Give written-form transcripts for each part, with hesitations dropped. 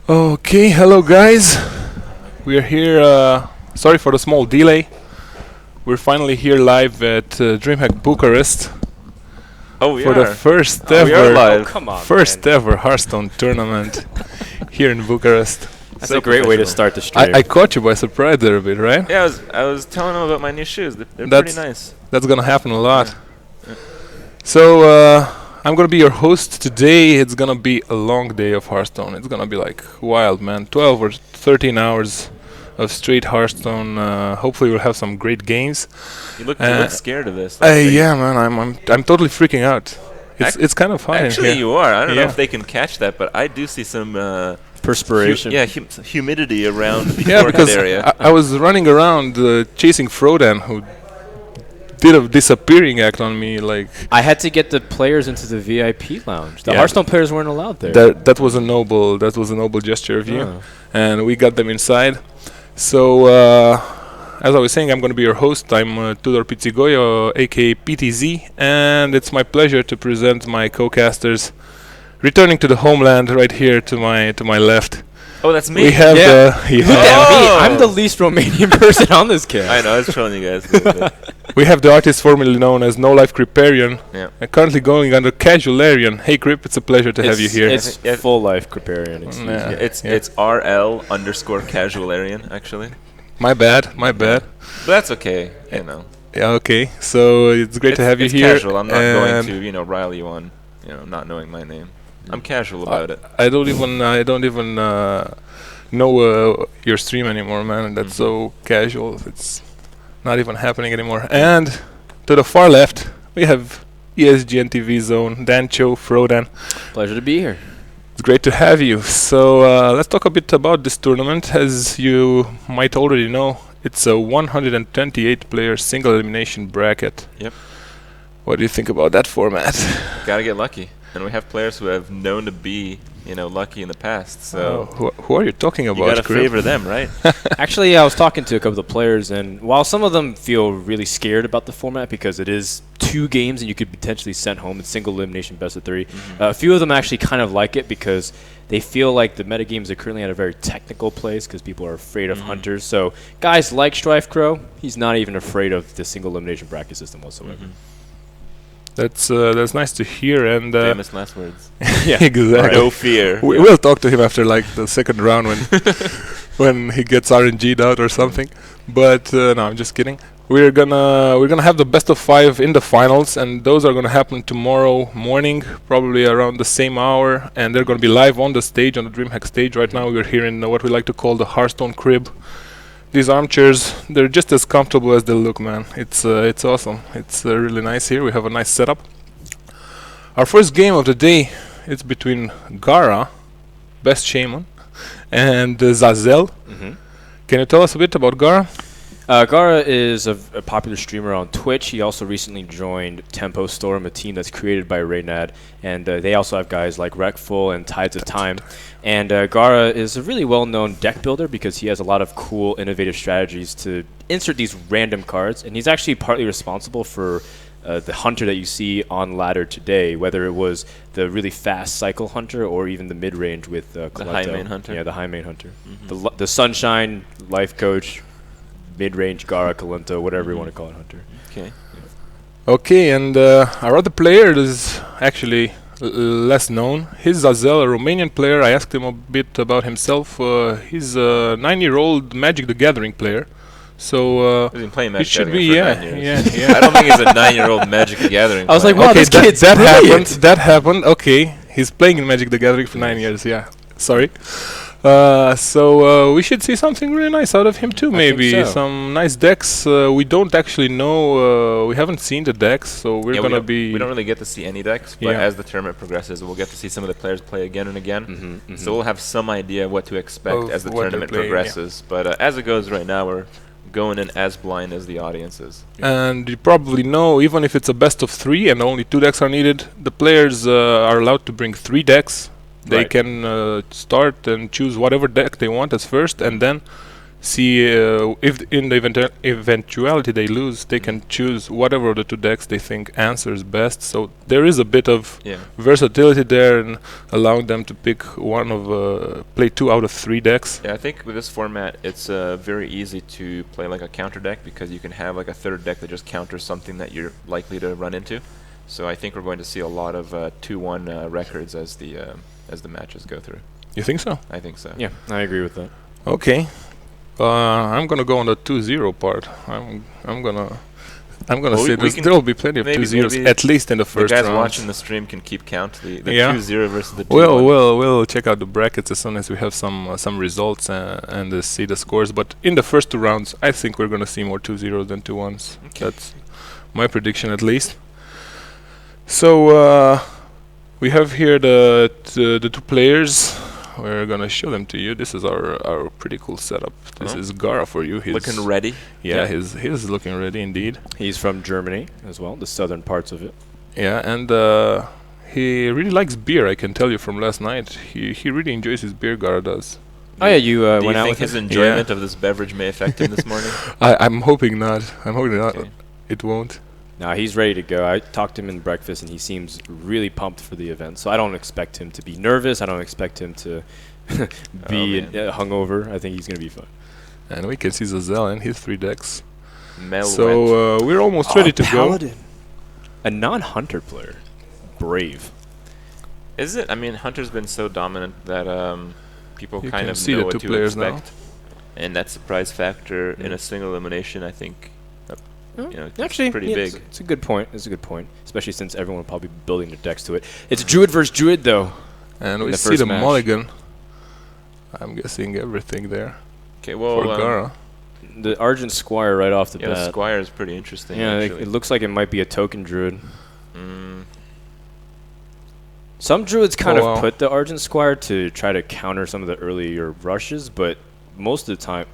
Okay, hello guys. We are here. Sorry for the small delay. We're finally here live at DreamHack Bucharest for the first ever, first ever HearthStone tournament here in Bucharest. That's a great way to start the stream. I caught you by surprise there a bit, right? Yeah, I was telling them about my new shoes. They're pretty nice. That's gonna happen a lot. Yeah. So I'm gonna be your host today. It's gonna be a long day of Hearthstone. It's gonna be like wild, man. 12 or 13 hours of straight Hearthstone. Hopefully we'll have some great games. You look scared of this. Yeah, man. I'm totally freaking out. It's kind of fun. Actually, you are. I don't know if they can catch that, but I do see some perspiration. Humidity around the because area. I was running around chasing Frodan, who did a disappearing act on me. Like I had to get the players into the VIP lounge. The Hearthstone players weren't allowed there. That was a noble gesture of you, and we got them inside. So as I was saying, I'm going to be your host. I'm Tudor Pitigoi, aka PTZ, and it's my pleasure to present my co-casters returning to the homeland right here to my left. Oh, that's me. We have Look at me. I'm the least Romanian person on this cast. I know. I was trolling you guys a little bit. We have the artist formerly known as No Life Kripparian, and currently going under Casualarian. Hey Kripp, it's a pleasure to have you here. It's full life Kripparian. It's RL_Casualarian actually. My bad. But that's okay. You know. Yeah. Okay. So it's great to have you here. Casual. I'm not going to rile you on not knowing my name. I'm casual about it. I don't even know your stream anymore, man. That's so casual. It's not even happening anymore. And to the far left, we have ESGN TV Zone, Dan, Chou, Frodan. Pleasure to be here. It's great to have you. So let's talk a bit about this tournament. As you might already know, it's a 128-player single elimination bracket. Yep. What do you think about that format? Gotta get lucky. And we have players who have known to be, lucky in the past. So who are you talking about? You gotta favor them, right? Actually, I was talking to a couple of players, and while some of them feel really scared about the format because it is 2 games and you could potentially send home in single elimination best of 3, a few of them actually kind of like it because they feel like the metagames are currently at a very technical place because people are afraid of hunters. So guys like Strife Crow, he's not even afraid of the single elimination bracket system whatsoever. That's nice to hear. And famous last words. Yeah, exactly. No fear. We'll talk to him after like the second round when he gets RNG'd out or something. But no, I'm just kidding. We're gonna have the best of 5 in the finals, and those are gonna happen tomorrow morning, probably around the same hour, and they're gonna be live on the stage, on the DreamHack stage. Right now, we're here in what we like to call the Hearthstone crib. These armchairs, they're just as comfortable as they look, man. It's awesome. It's really nice here. We have a nice setup. Our first game of the day, it's between GAARA, Best Shaman, and ZAZZEL. Can you tell us a bit about GAARA? GAARA is a popular streamer on Twitch. He also recently joined Tempo Storm, a team that's created by Raynad, and they also have guys like Wreckful and Tides of Time. And GAARA is a really well-known deck builder because he has a lot of cool, innovative strategies to insert these random cards, and he's actually partly responsible for the hunter that you see on ladder today, whether it was the really fast cycle hunter or even the mid-range with the high main hunter. Yeah, the high main hunter. The Sunshine, Life Coach, mid-range GAARA, Kalenta, whatever you want to call it, hunter. Okay. Okay, and our other player is actually less known. He's ZAZZEL, a Romanian player. I asked him a bit about himself. He's a 9-year-old Magic the Gathering player. So he's been playing Magic should Gathering be, for 9 years. Yeah. I don't think he's a 9-year-old Magic the Gathering I was player. like, wow, okay, this kid's that brilliant. happened. That happened. Okay, he's playing in Magic the Gathering for 9 years. Yeah, sorry. So we should see something really nice out of him too. Maybe some nice decks. We don't actually know. We haven't seen the decks, so we're gonna be. We don't really get to see any decks, but as the tournament progresses, we'll get to see some of the players play again and again. So we'll have some idea what to expect as the tournament progresses. But as it goes right now, we're going in as blind as the audience is. And you probably know, even if it's a best of 3 and only 2 decks are needed, the players are allowed to bring 3 decks. They can start and choose whatever deck they want as first, and then see if in the eventuality they lose, they can choose whatever of the two decks they think answers best. So there is a bit of versatility there, and allowing them to pick play 2 out of 3 decks. Yeah, I think with this format, it's very easy to play like a counter deck, because you can have like a third deck that just counters something that you're likely to run into. So I think we're going to see a lot of 2-1 records as the matches go through. You think so? I think so. Yeah, I agree with that. Okay. I'm gonna go on the 2-0 part. I'm gonna say there will be plenty of 2-0s at least in the first round. The guys watching the stream can keep count the 2-0 versus the 2-1. We'll check out the brackets as soon as we have some results and see the scores. But in the first 2 rounds, I think we're gonna see more 2-0s than 2-1s. Okay. That's my prediction, at least. So we have here the 2 players. We're gonna show them to you. This is our pretty cool setup. This is GAARA for you. He's looking ready. Yeah, he's looking ready indeed. He's from Germany as well, the southern parts of it. Yeah, and he really likes beer. I can tell you from last night. He really enjoys his beer. GAARA does. Oh yeah, you went out with him. Do you think his enjoyment of this beverage may affect him this morning? I'm hoping not. I'm hoping not. It won't. No, he's ready to go. I talked to him in breakfast, and he seems really pumped for the event. So I don't expect him to be nervous. I don't expect him to be hungover. I think he's going to be fun. And we can see ZAZZEL in his 3 decks. So we're almost ready to Paladin. A non-hunter player. Brave. Is it? I mean, Hunter's been so dominant that people you kind of see know the what 2 to players expect. now. And that surprise factor in a single elimination, I think, actually, pretty big. It's a good point. It's a good point, especially since everyone will probably be building their decks to it. It's Druid versus Druid, though. And we see the mulligan. I'm guessing everything there. Okay, well, for GAARA. The Argent Squire right off the bat. The Squire is pretty interesting. Yeah, it looks like it might be a token Druid. Some Druids kind of put the Argent Squire to try to counter some of the earlier rushes, but most of the time...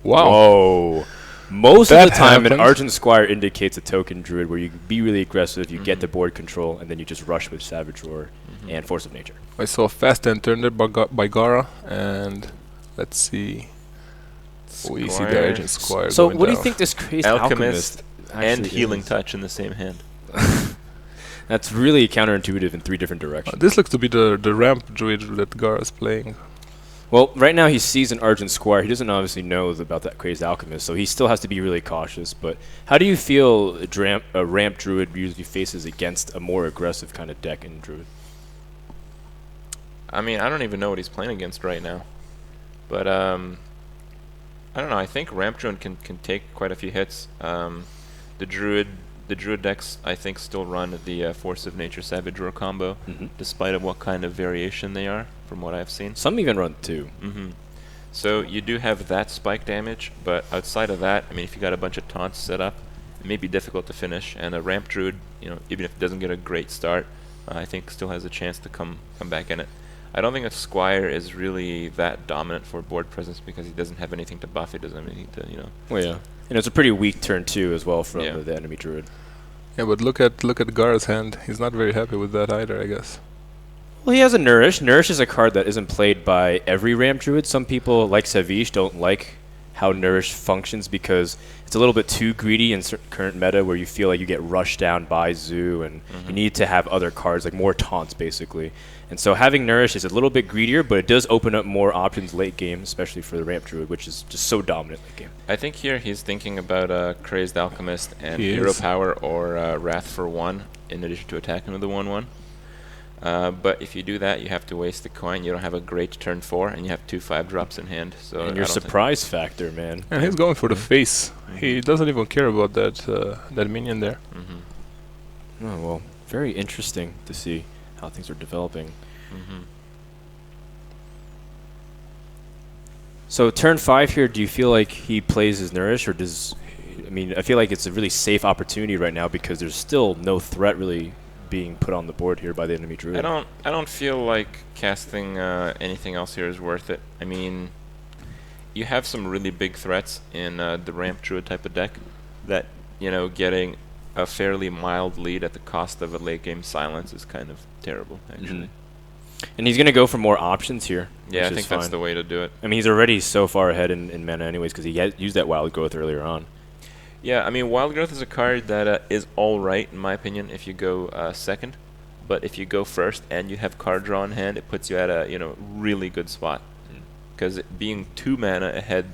Wow. Whoa. Most of the time, an Argent Squire indicates a token Druid where you can be really aggressive, you get the board control, and then you just rush with Savage Roar and Force of Nature. I saw a fast end turn there by GAARA, and let's see. We see the Argent Squire. So what do you think this crazy Alchemist and Healing Touch in the same hand? That's really counterintuitive in 3 different directions. This looks to be the ramp Druid that GAARA is playing. Well, right now he sees an Argent Squire. He doesn't obviously know about that crazed Alchemist, so he still has to be really cautious. But how do you feel a ramp Druid usually faces against a more aggressive kind of deck in Druid? I mean, I don't even know what he's playing against right now. But, I don't know. I think ramp Druid can take quite a few hits. The Druid decks, I think, still run the Force of Nature Savage Roar combo, despite of what kind of variation they are, from what I've seen. Some even run 2. So you do have that spike damage, but outside of that, I mean, if you got a bunch of taunts set up, it may be difficult to finish. And a ramp Druid, even if it doesn't get a great start, I think still has a chance to come back in it. I don't think a Squire is really that dominant for board presence because he doesn't have anything to buff. He doesn't have anything to, Well, yeah. And it's a pretty weak turn, too, as well, from the enemy Druid. Yeah, but look at GAARA's hand. He's not very happy with that either, I guess. Well, he has a Nourish. Nourish is a card that isn't played by every ramp Druid. Some people, like Savish, don't like how Nourish functions because it's a little bit too greedy in current meta where you feel like you get rushed down by Zoo and you need to have other cards, like more taunts, basically. And so having Nourish is a little bit greedier, but it does open up more options late game, especially for the ramp Druid, which is just so dominant late game. I think here he's thinking about Crazed Alchemist and Hero Power or Wrath for 1 in addition to attacking with the 1/1. But if you do that, you have to waste the coin. You don't have a great turn 4, and you have 2 5-drops in hand. So and your surprise factor, man. And he's going for the face. He doesn't even care about that minion there. Oh, well, very interesting to see how things are developing. So turn 5 here, do you feel like he plays his Nourish, or does... I mean, I feel like it's a really safe opportunity right now because there's still no threat really being put on the board here by the enemy Druid. I don't feel like casting anything else here is worth it. I mean, you have some really big threats in the ramp Druid type of deck that, getting a fairly mild lead at the cost of a late game silence is kind of terrible, actually. And he's going to go for more options here. Yeah, I think that's the way to do it. I mean, he's already so far ahead in mana anyways because he had used that Wild Growth earlier on. Yeah, I mean, Wild Growth is a card that is all right, in my opinion, if you go second. But if you go first and you have card draw in hand, it puts you at a really good spot. Because being 2 mana ahead,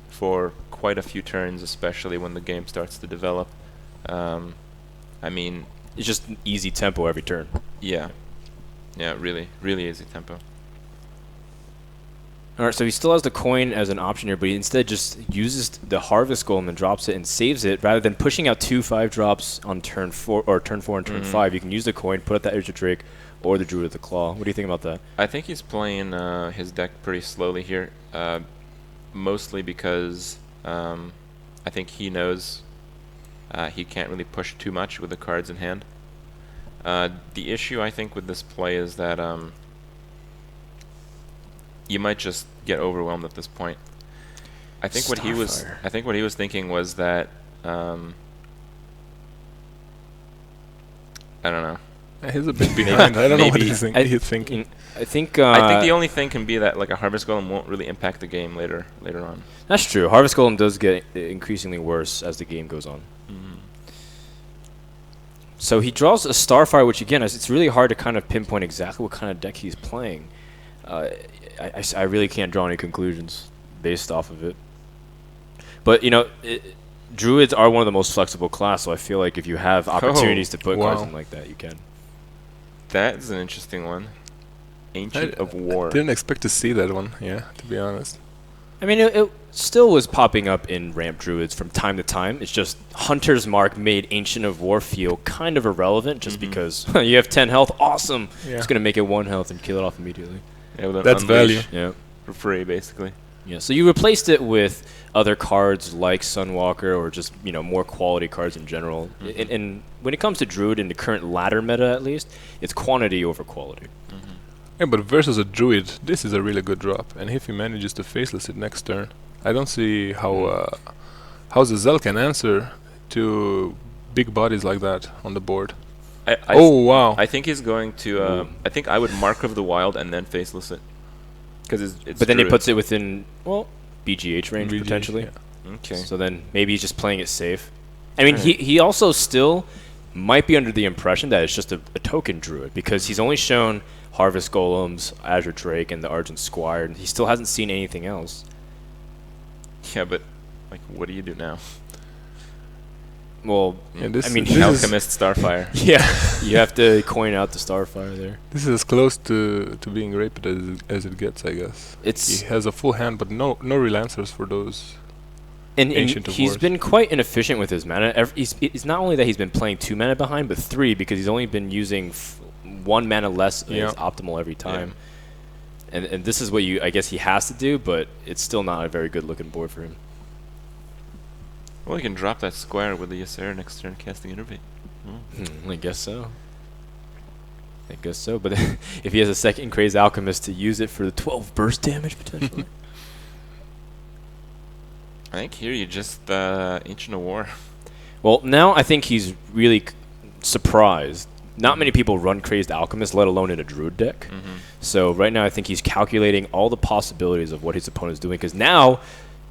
for quite a few turns, especially when the game starts to develop, I mean, it's just an easy tempo every turn. Yeah. Yeah, really, really easy tempo. Alright, so he still has the coin as an option here, but he instead just uses the Harvest Golem and drops it and saves it, rather than pushing out 2 5-drops on turn 4 or turn 4 and turn 5. You can use the coin, put out the Edge of Drake, or the Druid of the Claw. What do you think about that? I think he's playing his deck pretty slowly here, mostly because I think he knows he can't really push too much with the cards in hand. The issue I think with this play is that you might just get overwhelmed at this point. I think what he was thinking was that I don't know. He's a bit behind. I don't know what he's thinking. I think the only thing can be that like a Harvest Golem won't really impact the game later on. That's true. Harvest Golem does get increasingly worse as the game goes on. So he draws a Starfire, which again, it's really hard to kind of pinpoint exactly what kind of deck he's playing. I really can't draw any conclusions based off of it. But Druids are one of the most flexible class, so I feel like if you have opportunities to put cards in like that, you can. That's an interesting one. Ancient of War. I didn't expect to see that one, to be honest. I mean, it still was popping up in Ramp Druids from time to time. It's just Hunter's Mark made Ancient of War feel kind of irrelevant just because you have 10 health. Awesome. Yeah. It's going to make it 1 health and kill it off immediately. Yeah, with that's value. Yeah. For free, basically. Yeah, so you replaced it with other cards like Sunwalker or just, more quality cards in general. And when it comes to Druid in the current ladder meta, at least, it's quantity over quality. Yeah, but versus a Druid, this is a really good drop. And if he manages to Faceless it next turn, I don't see how ZAZZEL can answer to big bodies like that on the board. Wow. I think he's going to... I think I would Mark of the Wild and then Faceless it. Because it's but then Druid. he puts it within, BGH range, potentially. Yeah. Okay. So then maybe he's just playing it safe. I mean, he also still might be under the impression that it's just a token Druid, because he's only shown Harvest Golems, Azure Drake, and the Argent Squire, and he still hasn't seen anything else. Yeah, but, what do you do now? Well, this Alchemist Starfire. Yeah, you have to coin out the Starfire there. This is as close to being raped as it gets, I guess. He has a full hand, but no real answers for those. And he's been quite inefficient with his mana. It's not only that he's been playing 2 mana behind, but 3, because he's only been using 1 mana less is optimal every time. Yeah. And this is what I guess he has to do, but it's still not a very good looking board for him. Well, you can drop that Squire with the Ysera next turn, casting Innervate. I guess so. But if he has a second Crazed Alchemist to use it for the 12 burst damage, potentially. I think here you just Ancient of War. Well, now I think he's really surprised. Not many people run Crazed Alchemist, let alone in a Druid deck. So right now I think he's calculating all the possibilities of what his opponent's doing, because now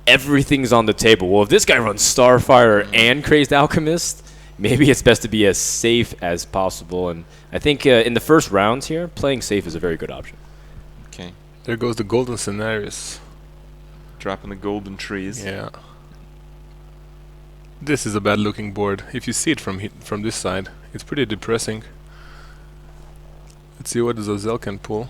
everything's on the table. Well, if this guy runs Starfire and Crazed Alchemist, maybe it's best to be as safe as possible. And I think in the first rounds here, playing safe is a very good option. Okay. There goes the golden scenarios. Dropping the golden trees. Yeah. This is a bad looking board. If you see it from this side, it's pretty depressing. Let's see what ZAZZEL can pull.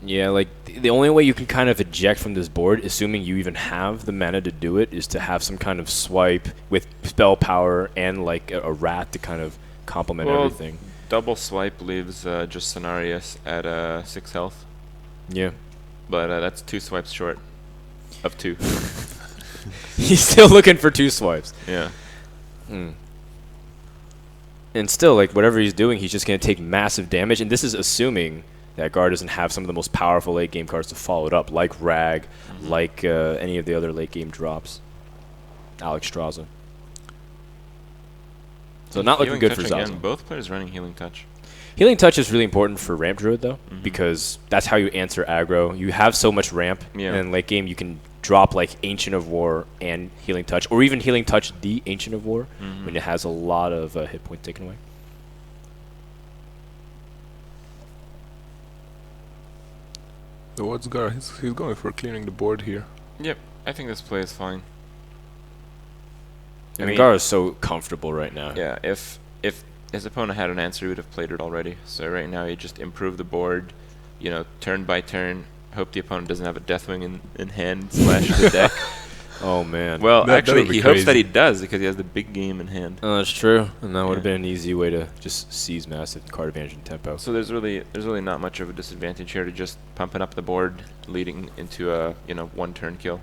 Yeah, the only way you can kind of eject from this board, assuming you even have the mana to do it, is to have some kind of swipe with spell power and a rat to kind of complement everything. Double swipe leaves just Cenarius at 6 health. Yeah. But that's 2 swipes short of 2. He's still looking for 2 swipes. Yeah. And still, whatever he's doing, he's just going to take massive damage, and this is assuming that GAARA doesn't have some of the most powerful late game cards to follow it up, like Rag, like any of the other late game drops. Alex Straza. So not looking good for ZAZZEL. Both players running Healing Touch. Healing Touch is really important for Ramp Druid, though, because that's how you answer aggro. You have so much ramp, and in late game you can drop like Ancient of War and Healing Touch, or even Healing Touch the Ancient of War, when it has a lot of hit points taken away. So what's GAARA? He's going for clearing the board here. Yep, I think this play is fine. I mean, GAARA is so comfortable right now. Yeah, if his opponent had an answer, he would have played it already. So right now, he just improved the board, you know, turn by turn. Hope the opponent doesn't have a Deathwing in hand / the deck. Oh man. Well, actually, he hopes that he does because he has the big game in hand. Oh, that's true, and that would have been an easy way to just seize massive card advantage in tempo. So there's really not much of a disadvantage here to just pumping up the board, leading into a one turn kill.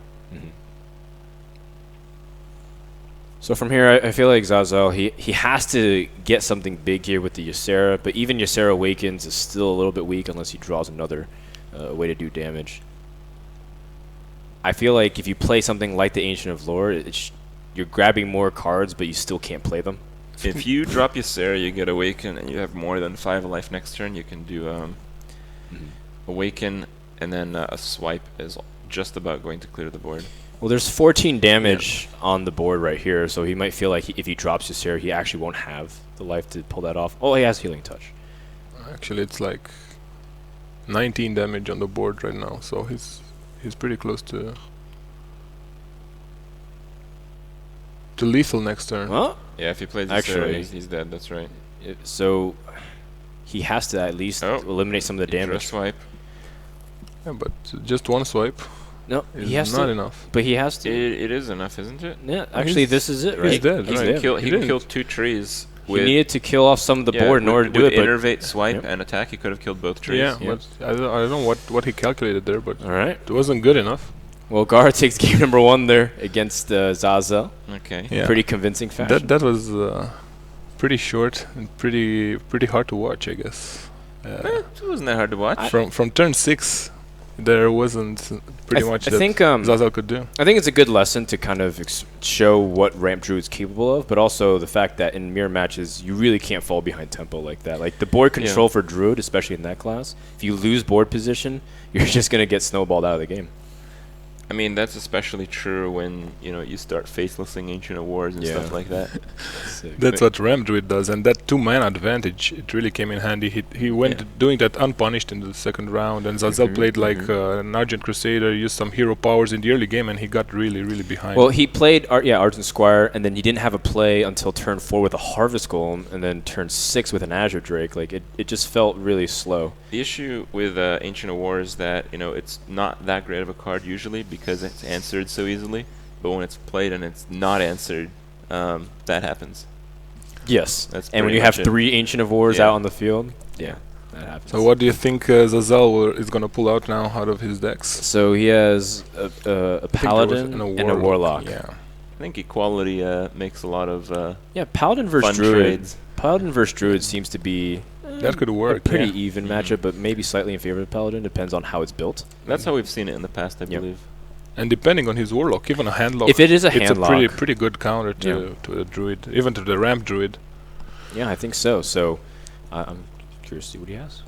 So from here, I feel like ZAZZEL, he has to get something big here with the Ysera, but even Ysera Awakens is still a little bit weak unless he draws another way to do damage. I feel like if you play something like the Ancient of Lore, you're grabbing more cards, but you still can't play them. If you drop Ysera, you get Awaken, and you have more than 5 life next turn, you can do Awaken, and then a swipe is just about going to clear the board. Well, there's 14 damage on the board right here, so he might feel like if he drops Ysera, he actually won't have the life to pull that off. Oh, he has Healing Touch. Actually, it's like 19 damage on the board right now, so he's pretty close to lethal next turn. Well, yeah, if he plays Ysera, he's dead. That's right. So he has to at least eliminate some of the damage. Swipe. Yeah, but just one swipe. No, he has not to. enough. But he has to. It is enough, isn't it? Yeah, actually, this is it, right? He's dead. He right. can kill 2 trees. He needed to kill off some of the board in order to do it. Innervate, swipe, and attack. He could have killed both trees. Yeah, but I don't know what he calculated there, but it wasn't good enough. Well, GAARA takes game number 1 there against ZAZZEL. Okay. Yeah. Pretty convincing fashion. That was pretty short and pretty hard to watch, I guess. It wasn't that hard to watch. From turn 6, there wasn't pretty much that ZAZZEL could do. I think it's a good lesson to kind of show what Ramp Druid's capable of, but also the fact that in mirror matches, you really can't fall behind tempo like that. Like the board control for Druid, especially in that class, if you lose board position, you're just going to get snowballed out of the game. I mean, that's especially true when you start facelessing Ancient of Wars and stuff like that. That's what Ramp Druid does, and that 2-mana advantage, it really came in handy. He went doing that unpunished in the second round, and ZAZZEL played like an Argent Crusader, used some hero powers in the early game, and he got really behind. Well, he played Argent Squire, and then he didn't have a play until turn 4 with a Harvest Golem, and then turn 6 with an Azure Drake. Like it just felt really slow. The issue with Ancient of War is that it's not that great of a card usually because it's answered so easily, but when it's played and it's not answered, that happens. Yes, that's and when you have 3 Ancient of Wars out on the field, that happens. So what do you think ZAZZEL is going to pull out now out of his decks? So he has a Paladin and a Warlock. Yeah. I think Equality makes a lot of Paladin versus fun Druid. trades. Paladin versus Druid seems to be that could work. A pretty even matchup, but maybe slightly in favor of Paladin. Depends on how it's built. That's how we've seen it in the past, I believe. And depending on his Warlock, even a handlock. If it is a it's handlock, a pretty good counter to the Druid, even to the Ramp Druid. Yeah, I think so. So I'm curious to see what he has.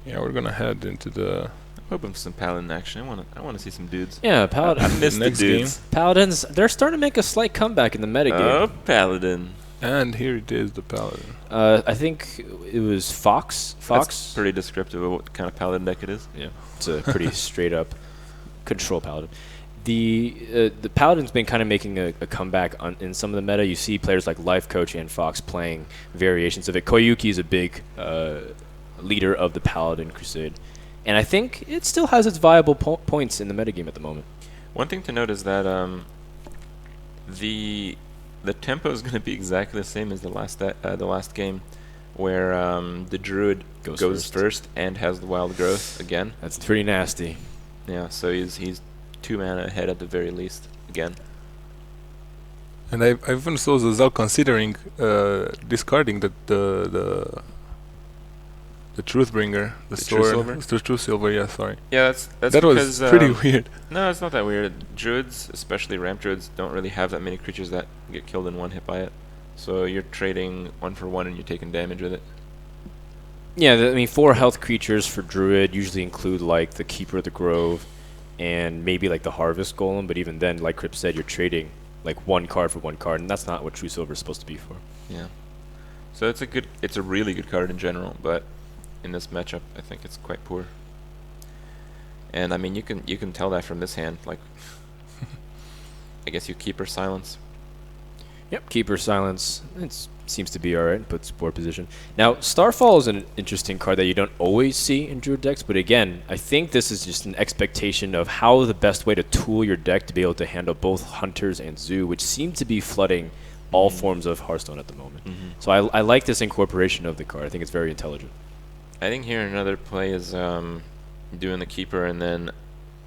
Yeah, we're gonna head into the. I'm hoping for some Paladin action. I want to see some dudes. Yeah, Paladin. I missed the dudes. Paladins, they're starting to make a slight comeback in the meta game. Oh, Paladin. And here it is, the Paladin. I think it was Fox. That's pretty descriptive of what kind of Paladin deck it is. Yeah, it's a pretty straight up control Paladin. The Paladin's been kind of making a comeback in some of the meta. You see players like Life Coach and Fox playing variations of it. Koyuki is a big leader of the Paladin Crusade. And I think it still has its viable points in the metagame at the moment. One thing to note is that the tempo is going to be exactly the same as the last game, where the Druid goes first and has the Wild Growth again. That's pretty nasty. Yeah, so he's 2 mana ahead at the very least again. And I even saw ZAZZEL considering discarding the Truthbringer, the True Silver. Yeah, sorry. Yeah, that's that because, was pretty weird. No, it's not that weird. Druids, especially Ramp Druids, don't really have that many creatures that get killed in one hit by it. So you're trading 1 for 1 and you're taking damage with it. Yeah, I mean, 4 health creatures for Druid usually include like the Keeper of the Grove and maybe like the Harvest Golem, but even then, like Kripp said, you're trading like 1 card for 1 card, and that's not what True Silver is supposed to be for. Yeah. So it's a really good card in general, but in this matchup, I think it's quite poor. And I mean, you can tell that from this hand. Like, I guess you Keeper Silence. Yep, Keeper Silence. It seems to be alright, puts board position. Now, Starfall is an interesting card that you don't always see in Druid decks, but again, I think this is just an expectation of how the best way to tool your deck to be able to handle both Hunters and Zoo, which seem to be flooding all forms of Hearthstone at the moment. So I like this incorporation of the card. I think it's very intelligent. I think here another play is doing the Keeper and then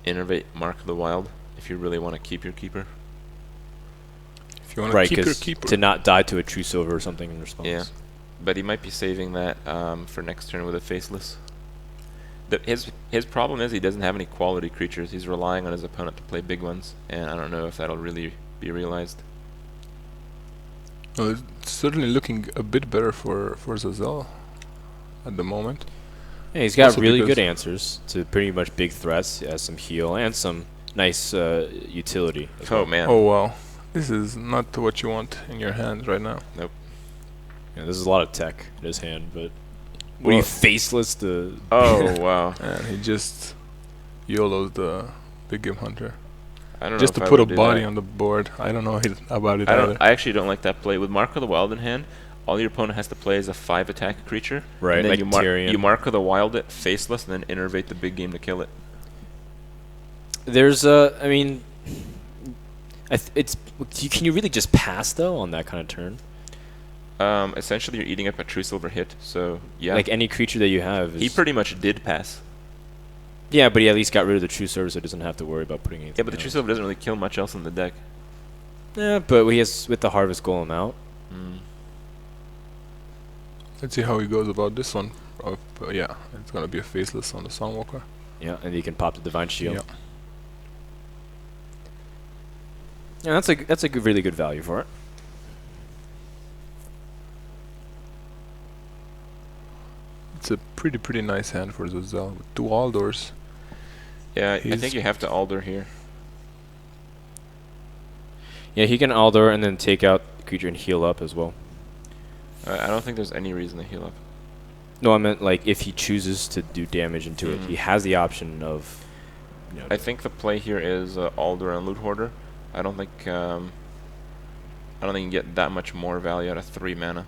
innervate Mark of the Wild if you really want to keep your Keeper. If you want to keep your Keeper. To not die to a True Silver or something in response. Yeah, but he might be saving that for next turn with a Faceless. His problem is he doesn't have any quality creatures. He's relying on his opponent to play big ones, and I don't know if that'll really be realized. Well, it's certainly looking a bit better for ZAZZEL at the moment. Yeah, he's got really good answers to pretty much big threats. He has some heal and some nice utility. Oh man. Oh wow. This is not what you want in your hand right now. Nope. Yeah, this is a lot of tech in his hand, but what are you, Faceless? Oh wow. And he just YOLO'd the Big Game Hunter. I don't just know to if put I a would do body that. on the board. I don't know about it either. I actually don't like that play. With Mark of the Wild in hand, all your opponent has to play is a 5 attack creature. Right, and then like Tyrion. you Mark of the Wild it, Faceless, and then innervate the big game to kill it. There's I mean, can you really just pass though on that kind of turn? Essentially, you're eating up a True Silver hit, so yeah. Like any creature that you have. He pretty much did pass. Yeah, but he at least got rid of the True Silver, so he doesn't have to worry about putting anything. Yeah, but the True Silver doesn't really kill much else in the deck. Yeah, but he has with the Harvest Golem out. Let's see how he goes about this one. Yeah, it's gonna be a Faceless on the Sunwalker. Yeah, and you can pop the Divine Shield. Yeah. Yeah, that's a really good value for it. It's a pretty nice hand for ZAZZEL with 2 Aldors. Yeah, I think you have to Alder here. Yeah, he can Alder and then take out the creature and heal up as well. I don't think there's any reason to heal up. No, I meant like if he chooses to do damage into it, he has the option of. You know, I think the play here is Alder and Loot Hoarder. I don't think you can get that much more value out of 3 mana.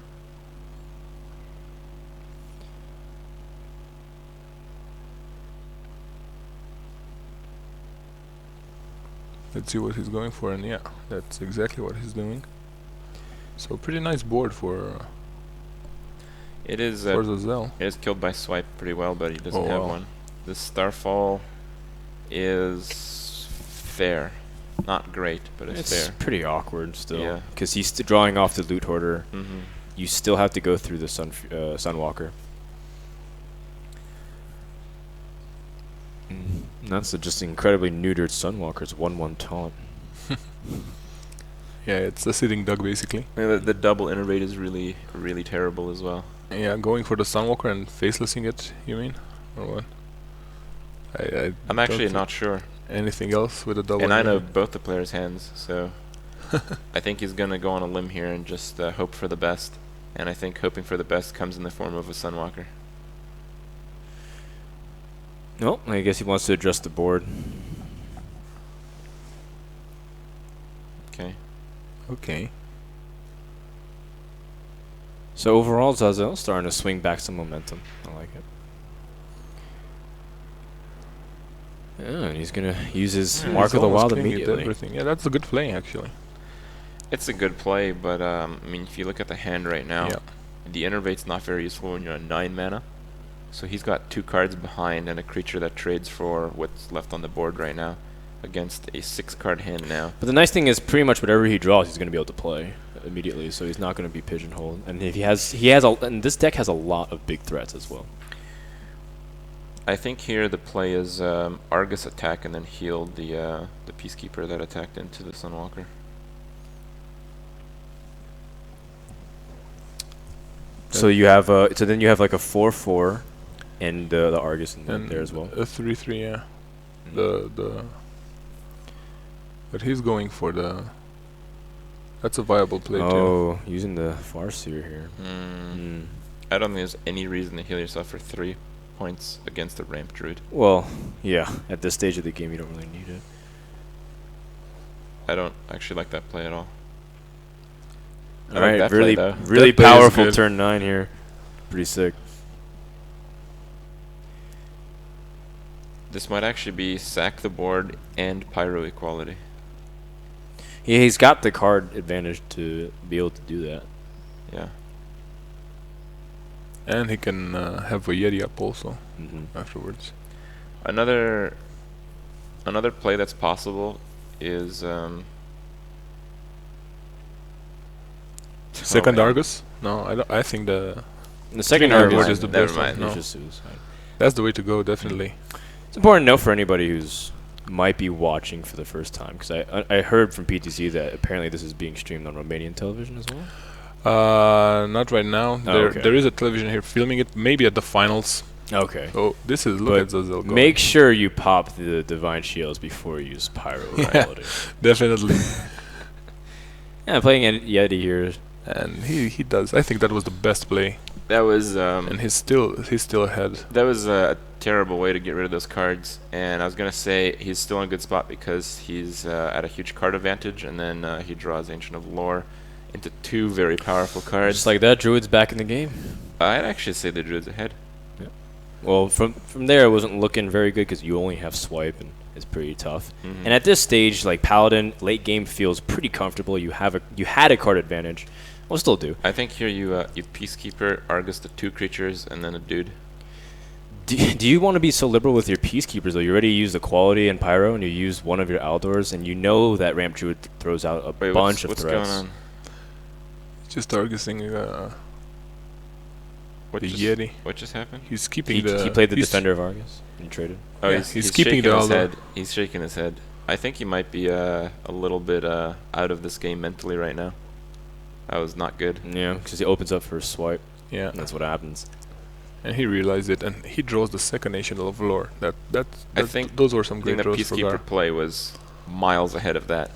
Let's see what he's going for, and yeah, that's exactly what he's doing. So pretty nice board for ZAZZEL. It is killed by Swipe pretty well, but he doesn't have one. This Starfall is fair. Not great, but it's fair. It's pretty awkward still. Yeah. Because he's drawing off the Loot Hoarder. You still have to go through the Sunwalker. That's just incredibly neutered Sunwalker. It's 1/1 taunt. Yeah, it's a sitting duck basically. Yeah, the double innervate is really terrible as well. Yeah, going for the Sunwalker and Facelessing it, you mean? Or what? I'm actually not sure. Anything else with a double And I know both the players' hands, so I think he's going to go on a limb here and just hope for the best. And I think hoping for the best comes in the form of a Sunwalker. No, I guess he wants to adjust the board. Okay. So overall, ZAZZEL starting to swing back some momentum. I like it. Yeah, and he's going to use his Mark of the Wild immediately. Yeah, that's a good play, actually. It's a good play, but I mean, if you look at the hand right now, the Innervate's not very useful when you're on 9 mana. So he's got 2 cards behind and a creature that trades for what's left on the board right now against a 6-card hand now. But the nice thing is pretty much whatever he draws, he's going to be able to play immediately, so he's not going to be pigeonholed. And if and this deck has a lot of big threats as well. I think here the play is Argus attack and then heal the Peacekeeper that attacked into the Sunwalker. So you have so then you have like a 4/4, and the Argus in there as well. A 3/3, yeah. But he's going for the. That's a viable play too. Oh, using the Farseer here. I don't think there's any reason to heal yourself for 3 points against a ramp druid. Well, yeah. At this stage of the game, you don't really need it. I don't actually like that play at all. All right, really powerful turn 9 here. Pretty sick. This might actually be sack the board and pyro equality. Yeah, he's got the card advantage to be able to do that. Yeah. And he can have a Yeti up also afterwards. Another play that's possible is second Argus? No, I think the second Argus is the best. Never mind. No. It's just suicide. That's the way to go, definitely. It's important to know for anybody who's might be watching for the first time, because I heard from PTC that apparently this is being streamed on Romanian television as well. Not right now. Okay. There is a television here filming it. Maybe at the finals. Okay. Oh, this is look at ZAZZEL go. Make sure you pop the Divine Shields before you use Pyro. Yeah, definitely. Yeah, playing a Yeti here. And he does. I think that was the best play. that was and he's still ahead. That was a terrible way to get rid of those cards, and I was gonna say he's still in a good spot because he's at a huge card advantage, and then he draws Ancient of Lore into 2 very powerful cards. Just like that, Druid's back in the game. I'd actually say the Druid's ahead. Yeah. Well, from there, it wasn't looking very good because you only have Swipe, and it's pretty tough. And at this stage, like Paladin, late game feels pretty comfortable. You had a card advantage. Well, still do. I think here you Peacekeeper, Argus the 2 creatures, and then a dude. Do you want to be so liberal with your Peacekeepers, though? You already use the Quality and Pyro, and you use one of your Aldors, and you know that Ramp Druid throws out a bunch of threats. What's going on? Just Argusing the Yeti. What just happened? He's keeping He played the Defender of Argus and traded. Oh, yeah, he's keeping shaking the his Aldor. head. He's shaking his head. I think he might be a little bit out of this game mentally right now. That was not good. Yeah, because he opens up for a swipe. Yeah, and that's what happens. And he realized it, and he draws the second Ancient of Lore. I think those were some great draws for Peacekeeper GAARA. play was miles ahead of that.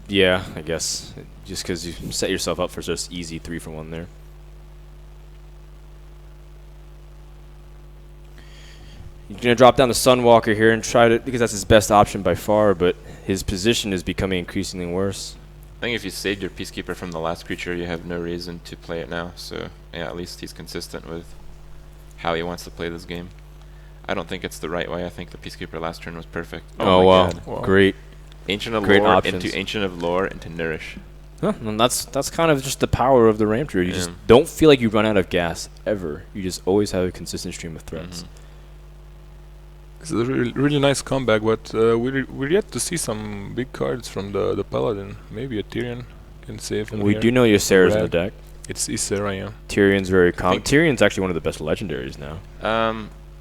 Yeah, I guess. Just because you set yourself up for just easy 3-for-1 there. You're going to drop down the Sunwalker here and try to, because that's his best option by far, but his position is becoming increasingly worse. I think if you saved your Peacekeeper from the last creature, you have no reason to play it now. So, yeah, at least he's consistent with how he wants to play this game. I don't think it's the right way. I think the Peacekeeper last turn was perfect. Oh, wow. Wow. Great. Ancient of Great Lore options. into Ancient of Lore into Nourish. Huh, and that's kind of just the power of the Ramp Druid. You just don't feel like you run out of gas, ever. You just always have a consistent stream of threats. This is a really nice comeback, but we're yet to see some big cards from the Paladin. Maybe a Tyrion can save him. We here. do know Ysera's in the deck. It's Ysera, yeah. Tyrion's very common. Tyrion's actually one of the best legendaries now.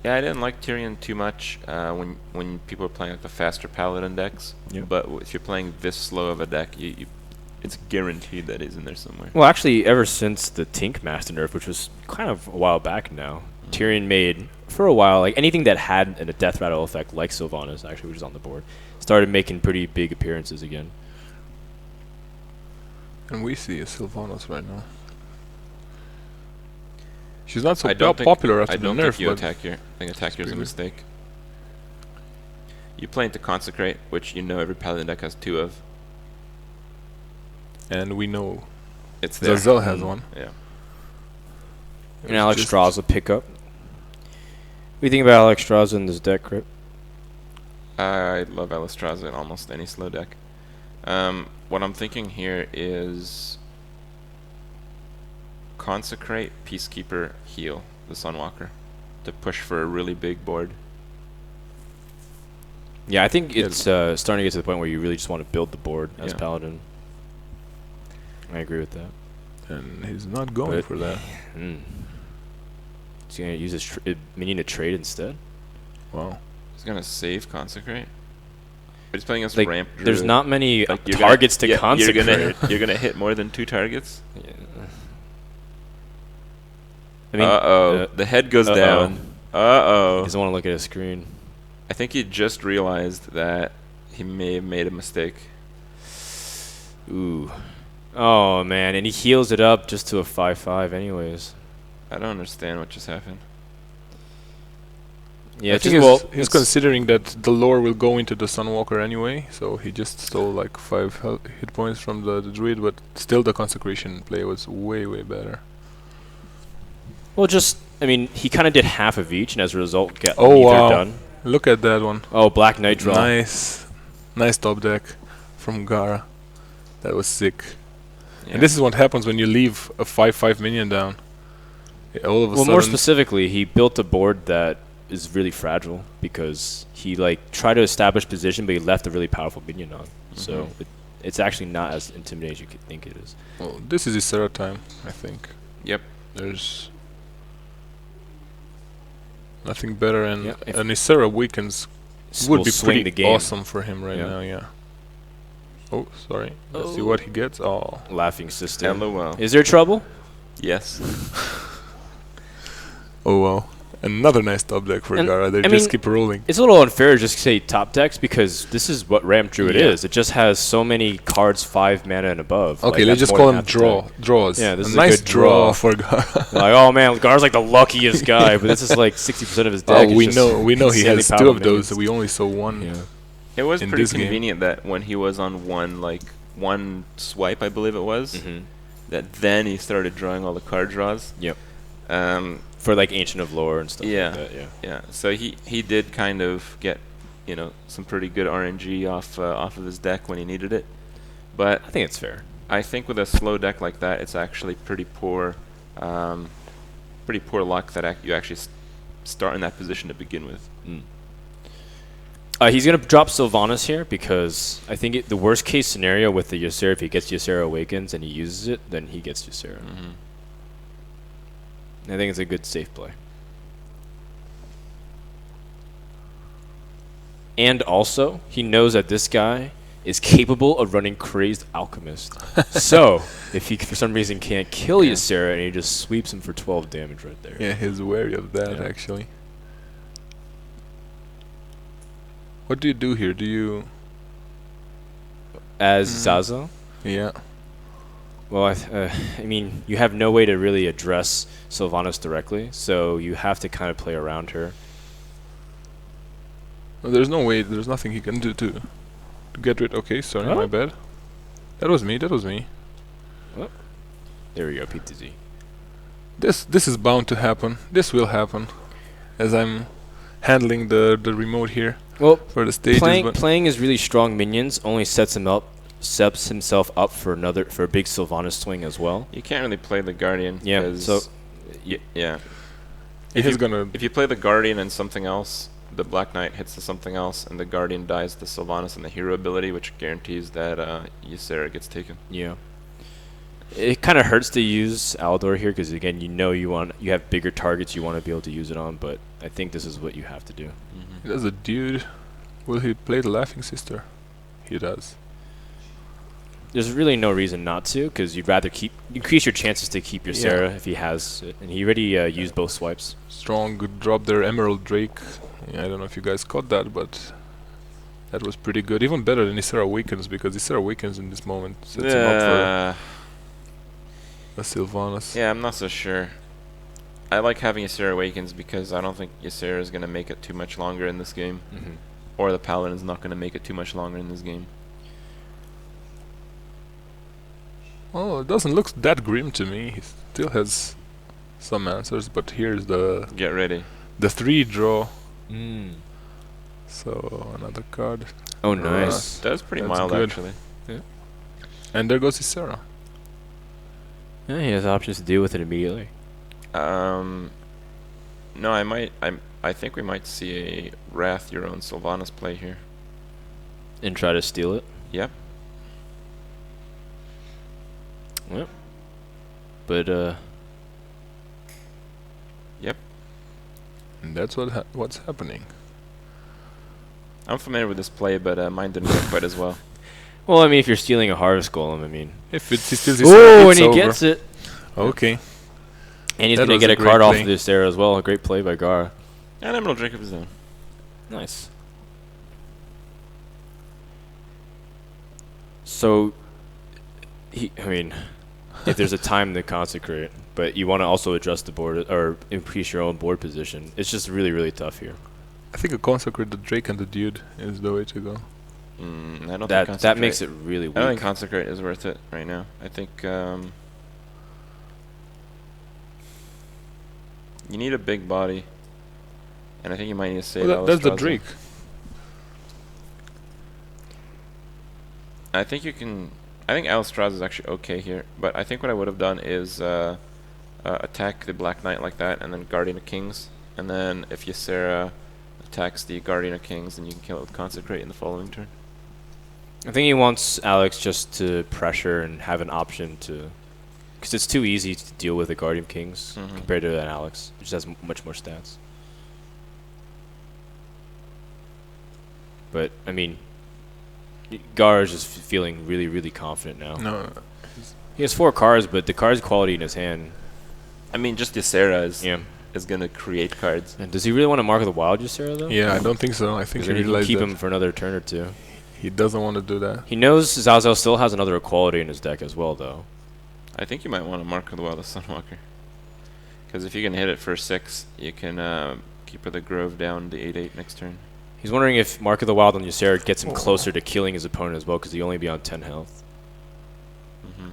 Yeah, I didn't like Tyrion too much when people were playing like the faster Paladin decks. Yep. But if you're playing this slow of a deck, it's guaranteed that he's in there somewhere. Well, actually, ever since the Tink Master nerf, which was kind of a while back now, Tyrion made, for a while, like anything that had a death rattle effect, like Sylvanas, actually, which is on the board, started making pretty big appearances again. And we see a Sylvanas right now. She's not so popular after the nerf. I don't think you attack here. I think attack here is a mistake. You play into Consecrate, which you know every Paladin deck has 2 of. And we know it's there. ZAZZEL has one. Yeah. And Alexstrasza pick up. What do you think about Alexstrasza in this deck, Kripp? I love Alexstrasza in almost any slow deck. What I'm thinking here is Consecrate, Peacekeeper, heal the Sunwalker to push for a really big board. Yeah, I think it's starting to get to the point where you really just want to build the board as Paladin. I agree with that. And he's not going for that. He's going to use his minion to trade instead? Wow. He's going to save Consecrate. But he's playing against Ramp Druid. There's not many targets to consecrate. You're gonna hit more than 2 targets? Yeah. I mean, the head goes down. He doesn't want to look at his screen. I think he just realized that he may have made a mistake. Ooh. Oh, man. And he heals it up just to a 5-5 anyways. I don't understand what just happened. Yeah, I think he's considering that the lore will go into the Sunwalker anyway, so he just stole like 5 hit points from the druid, but still the consecration play was way, way better. Well, I mean, he kind of did half of each, and as a result, got wow. done. Look at that one. Oh, Black Knight draw. Nice top deck from GAARA. That was sick. Yeah. And this is what happens when you leave a 5/5 minion down. All of a sudden. More specifically, he built a board that is really fragile because he tried to establish position, but he left a really powerful minion on. So it's actually not as intimidating as you could think it is. Well, this is Ysera time, I think. Yep. There's nothing better, and an Ysera Weakens would be pretty awesome for him right now. Yeah. Oh, sorry. Let's see what he gets. Oh, laughing sister. LOL. Is there trouble? Yes. Oh wow. Another nice top deck for GAARA. They just keep rolling. It's a little unfair to just say top decks because this is what Ram Druid is. It just has so many cards 5 mana and above. Okay, let's just call them draws. Yeah, this is nice a good draw for GAARA. Like, oh man, GAARA's like the luckiest guy, but this is like 60% of his deck. Oh, we know he has 2 of those. We only saw 1. Yeah. It was pretty convenient that when he was on one swipe, I believe it was, that then he started drawing all the card draws. Yep. For like Ancient of Lore and stuff like that, yeah. So he did kind of get, some pretty good RNG off of his deck when he needed it. But I think it's fair. I think with a slow deck like that, it's actually pretty poor luck that you actually start in that position to begin with. He's going to drop Sylvanas here because I think the worst case scenario with the Ysera, if he gets Ysera Awakens and he uses it, then he gets Ysera. I think it's a good safe play. And also, he knows that this guy is capable of running Crazed Alchemist. So, if he for some reason can't kill Ysera, and he just sweeps him for 12 damage right there. Yeah, he's wary of that actually. What do you do here? Do you... As ZAZZEL? Yeah. Well, I mean, you have no way to really address Sylvanas directly, so you have to kind of play around her. Well, there's no way, there's nothing he can do to get rid... Okay, sorry, my bad. That was me. Oh. There we go, PTZ. This is bound to happen. This will happen. As I'm handling the remote here. Well, for the stages, playing his really strong minions only sets himself up for a big Sylvanas swing as well. You can't really play the Guardian. Yeah. So yeah. If you play the Guardian and something else, the Black Knight hits the something else, and the Guardian dies the Sylvanas and the hero ability, which guarantees that Ysera gets taken. Yeah. It kind of hurts to use Aldor here because again, you have bigger targets you want to be able to use it on, but I think this is what you have to do. He does a dude. Will he play the Laughing Sister? He does. There's really no reason not to, because you'd rather increase your chances to keep your Ysera if he has it, and he already used both swipes. Strong drop there, Emerald Drake. Yeah, I don't know if you guys caught that, but that was pretty good. Even better than Ysera Awakens, because Ysera Awakens in this moment sets him up for a Sylvanas. Yeah, I'm not so sure. I like having Ysera Awakens because I don't think Ysera is going to make it too much longer in this game. Or the Paladin's not going to make it too much longer in this game. Oh, it doesn't look that grim to me. He still has some answers, but here's the... Get ready. The 3 draw. So, another card. Oh, nice. That was pretty mild, actually. Yeah. And there goes Ysera. Yeah, he has options to deal with it immediately. No, I think we might see a Wrath your own Sylvanas play here. And try to steal it? Yep. Yep. But, Yep. And that's what's happening. I'm familiar with this play, but mine didn't work quite as well. Well, I mean, if you're stealing a Harvest Golem, I mean... If it's still oh, and he gets it! Okay. And he's going to get a card off of this there as well. A great play by GAARA. And I'm going to drink up his own. Nice. So, I mean, if there's a time to consecrate, but you want to also adjust the board or increase your own board position, it's just really, really tough here. I think a consecrate the Drake and the Dude is the way to go. I don't think that makes it really weak. I don't think consecrate is worth it right now. I think you need a big body, and I think you might need to save. Well, that's the Drake. I think you can. I think Alistraza is actually okay here, but I think what I would have done is attack the Black Knight like that, and then Guardian of Kings, and then if Ysera attacks the Guardian of Kings, then you can kill it with Consecrate in the following turn. I think he wants Alex just to pressure and have an option to, because it's too easy to deal with the Guardian of Kings compared to an Alex, which has much more stats. But I mean, GAARA is just feeling really, really confident now. No, he has 4 cards, but the cards quality in his hand. I mean, just Ysera is going to create cards. And does he really want to Mark of the Wild Ysera though? Yeah, I don't think so. I think he realized keep him for another turn or two. He doesn't want to do that. He knows ZAZZEL still has another equality in his deck as well, though. I think you might want to Mark of the Wild of Sunwalker. Because if you can hit it for 6, you can keep the Grove down the 8/8 next turn. He's wondering if Mark of the Wild on Ysera gets him closer to killing his opponent as well, because he'll only be on 10 health.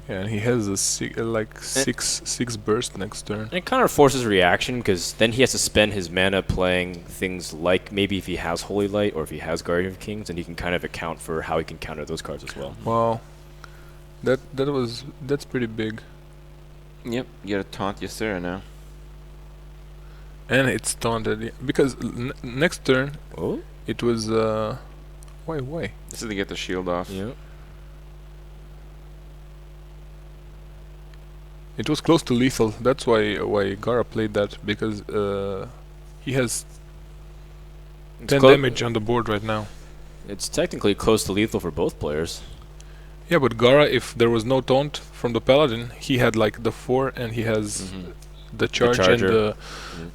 Yeah, and he has a six burst next turn. And it kind of forces reaction, because then he has to spend his mana playing things like maybe if he has Holy Light or if he has Guardian of Kings, and he can kind of account for how he can counter those cards as well. Wow, that's pretty big. Yep, you gotta taunt Ysera now. And it's taunted because next turn it was why? This is to get the shield off. Yeah. It was close to lethal. That's why GAARA played that, because he has 10 damage on the board right now. It's technically close to lethal for both players. Yeah, but GAARA, if there was no taunt from the Paladin, he had like the 4 and he has the charge and